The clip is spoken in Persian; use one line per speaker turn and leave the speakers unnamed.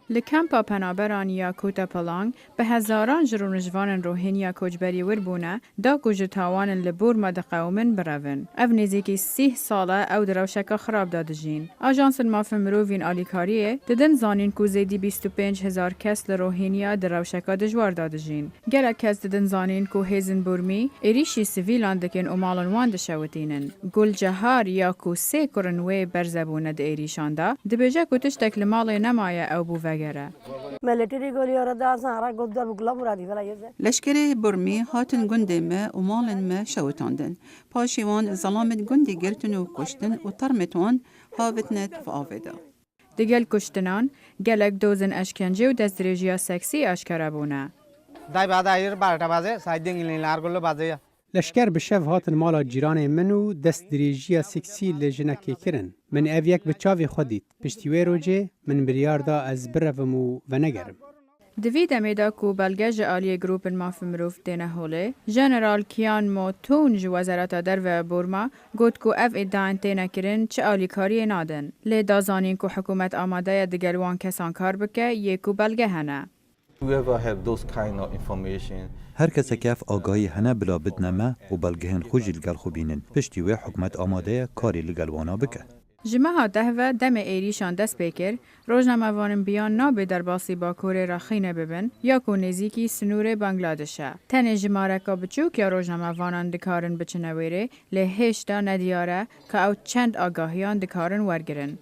لکمپا پنابران یا کوتا پلانگ به هزاران جرونجوان روهینیا کوچبری وربونه دا کوجتاوان لبور مد قومن برون. او نزیکی 30 ساله او دروشکا خراب دادجین. آژانس ماف مرووین آلیکاریه ددن زانین کو زیدی 25,000 کس لروهینیا دروشکا دجوار دادجین. گله کس ددن زانین کو هیزن برمی ایریشی سویلان دکن و مالن وان دشوتینن. گل جهار یا کو سه کرنوی برزبونه د ایریشان دا دبیجه کتش تکل مال نمایه او بو
لشکر برمی هاتن گنده ما و مالن ما شوتاندن. پاشیوان ظلامت گنده گرتن و کشتن و ترمتوان هاوتنت و آویده.
دیگل کشتنان گلک دوزن اشکنجه و دستریجیا سکسی اشکره بونه.
دای بعد ایر بارتا بازه سایدین گلین لارگلو بازه.
لشکر به شف هاتن مالا جیران منو دست دریجیا سکسی لجنکی کرن. من اویک به چاوی خودید. پشتیوی روجه من بریاردا از برومو و نگرم.
دوی دمیدا کو بلگج آلی گروپ ماف مروف دینه هوله جنرال کیان موتون جو وزارت در و بورما گوت کو اف ادعان تینه کرن چه آلی کاری نادن. لی دازانین کو حکومت آماده دگلوان کسان کار بکه یکو بلگه هنه.
هر کس کف آگاهی هنه بلا بدنمه و بلگهن خوشی لگل خوبینن پشتی و حکومت آماده کاری لگلوانا بکه.
جمعه دهوه دم ایریشان دست بکر روزنامه وانم بیان نابه در باسی با کوره را خینه ببن یا کو نزیکی سنور بنگلادشه. تن جماره که بچوک یا روزنامه وانان دکارن بچنویره لهشتا ندیاره که او چند آگاهیان دکارن ورگرن.